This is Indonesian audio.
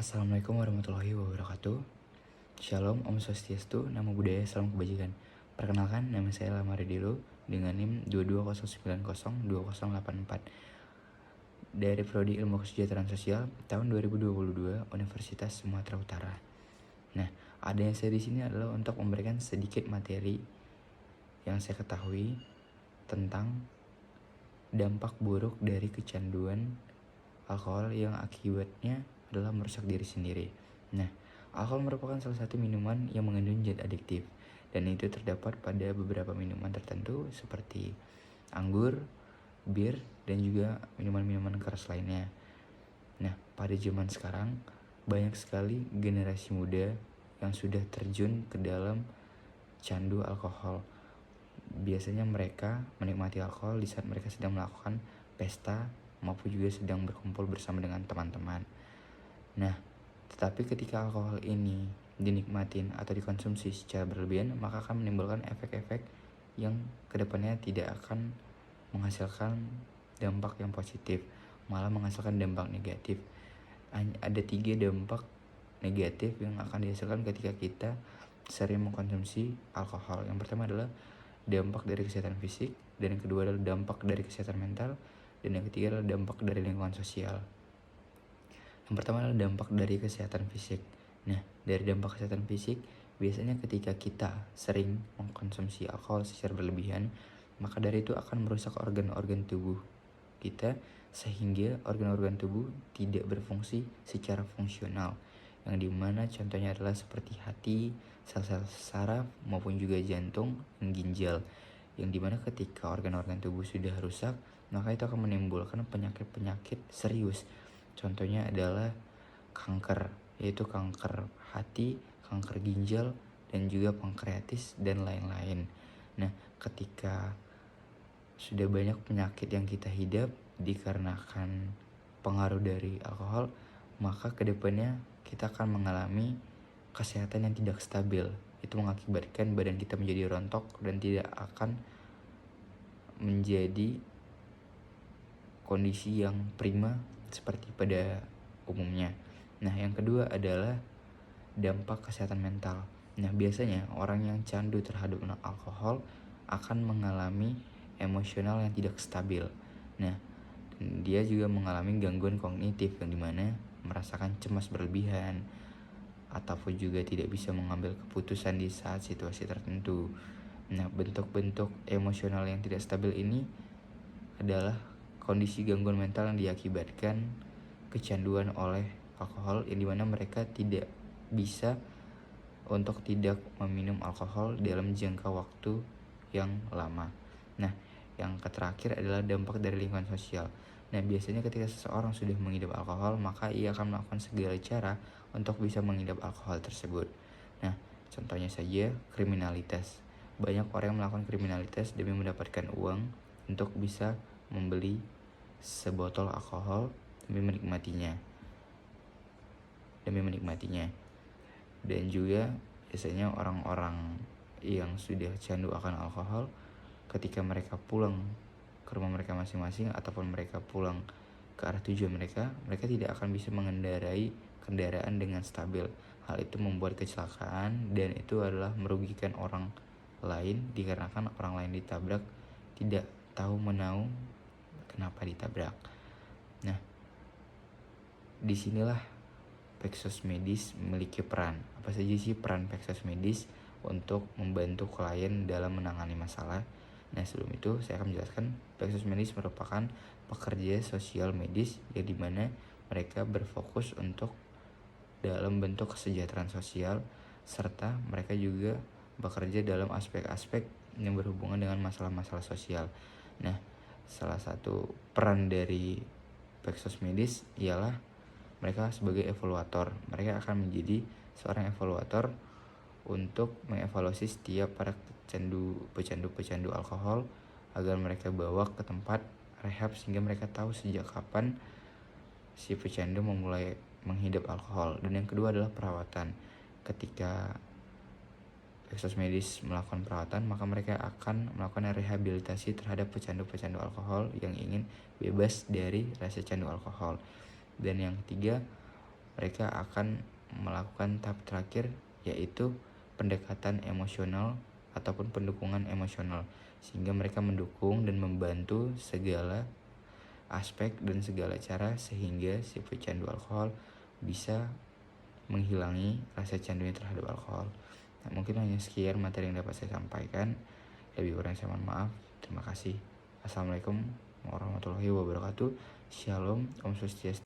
Assalamualaikum warahmatullahi wabarakatuh. Shalom, Om Swastiastu, Namo Buddhaya, Salam Kebajikan. Perkenalkan, nama saya Lamari Dilo dengan NIM 2209020084 dari Prodi Ilmu Kesejahteraan Sosial tahun 2022 Universitas Sumatera Utara. Nah, adanya saya di sini adalah untuk memberikan sedikit materi yang saya ketahui tentang dampak buruk dari kecanduan alkohol yang akibatnya adalah merusak diri sendiri. Nah, alkohol merupakan salah satu minuman yang mengandung zat adiktif, dan itu terdapat pada beberapa minuman tertentu seperti anggur, bir, dan juga minuman-minuman keras lainnya. Nah, pada zaman sekarang banyak sekali generasi muda yang sudah terjun ke dalam candu alkohol. Biasanya mereka menikmati alkohol di saat mereka sedang melakukan pesta maupun juga sedang berkumpul bersama dengan teman-teman. Nah, tetapi ketika alkohol ini dinikmatin atau dikonsumsi secara berlebihan, maka akan menimbulkan efek-efek yang kedepannya tidak akan menghasilkan dampak yang positif, malah menghasilkan dampak negatif. Ada 3 dampak negatif yang akan dihasilkan ketika kita sering mengkonsumsi alkohol. Yang pertama adalah dampak dari kesehatan fisik, dan yang kedua adalah dampak dari kesehatan mental, dan yang ketiga adalah dampak dari lingkungan sosial. Yang pertama adalah dampak dari kesehatan fisik. Nah, dari dampak kesehatan fisik, biasanya ketika kita sering mengkonsumsi alkohol secara berlebihan, maka dari itu akan merusak organ-organ tubuh kita, sehingga organ-organ tubuh tidak berfungsi secara fungsional. Yang dimana contohnya adalah seperti hati, sel-sel saraf, maupun juga jantung dan ginjal. Yang dimana ketika organ-organ tubuh sudah rusak, maka itu akan menimbulkan penyakit-penyakit serius. Contohnya adalah kanker, yaitu kanker hati, kanker ginjal, dan juga pankreatis, dan lain-lain. Nah, ketika sudah banyak penyakit yang kita hidap dikarenakan pengaruh dari alkohol, maka kedepannya kita akan mengalami kesehatan yang tidak stabil. Itu mengakibatkan badan kita menjadi rontok dan tidak akan menjadi kondisi yang prima seperti pada umumnya. Nah, yang kedua adalah dampak kesehatan mental. Nah, biasanya orang yang candu terhadap alkohol akan mengalami emosional yang tidak stabil. Nah, dia juga mengalami gangguan kognitif yang dimana merasakan cemas berlebihan ataupun juga tidak bisa mengambil keputusan di saat situasi tertentu. Nah, bentuk-bentuk emosional yang tidak stabil ini adalah kondisi gangguan mental yang diakibatkan kecanduan oleh alkohol, yang dimana mereka tidak bisa untuk tidak meminum alkohol dalam jangka waktu yang lama. Nah, yang terakhir adalah dampak dari lingkungan sosial. Nah, biasanya ketika seseorang sudah mengidap alkohol, maka ia akan melakukan segala cara untuk bisa mengidap alkohol tersebut. Nah, contohnya saja kriminalitas. Banyak orang yang melakukan kriminalitas demi mendapatkan uang untuk bisa membeli sebotol alkohol demi menikmatinya. Dan juga biasanya orang-orang yang sudah candu akan alkohol, ketika mereka pulang ke rumah mereka masing-masing ataupun mereka pulang ke arah tujuan mereka tidak akan bisa mengendarai kendaraan dengan stabil. Hal itu membuat kecelakaan, dan itu adalah merugikan orang lain dikarenakan orang lain ditabrak tidak tahu menahu kenapa ditabrak. Nah, disinilah Plexus medis memiliki peran. Apa saja sih peran Plexus medis untuk membantu klien dalam menangani masalah? Nah, sebelum itu saya akan menjelaskan Plexus medis merupakan pekerja sosial medis yang dimana mereka berfokus untuk dalam bentuk kesejahteraan sosial, serta mereka juga bekerja dalam aspek-aspek yang berhubungan dengan masalah-masalah sosial. Nah, salah satu peran dari Plexus medis ialah mereka sebagai evaluator. Mereka akan menjadi seorang evaluator untuk mengevaluasi setiap para pecandu alkohol agar mereka bawa ke tempat rehab, sehingga mereka tahu sejak kapan si pecandu memulai menghidap alkohol. Dan yang kedua adalah perawatan. Ketika Plexus medis melakukan perawatan, maka mereka akan melakukan rehabilitasi terhadap pecandu-pecandu alkohol yang ingin bebas dari rasa candu alkohol. Dan yang ketiga, mereka akan melakukan tahap terakhir, yaitu pendekatan emosional ataupun pendukungan emosional, sehingga mereka mendukung dan membantu segala aspek dan segala cara sehingga si pecandu alkohol bisa menghilangi rasa candunya terhadap alkohol. Nah, mungkin hanya sekian materi yang dapat saya sampaikan. Lebih kurang saya mohon maaf. Terima kasih. Assalamualaikum warahmatullahi wabarakatuh. Shalom, Om Swastiastu.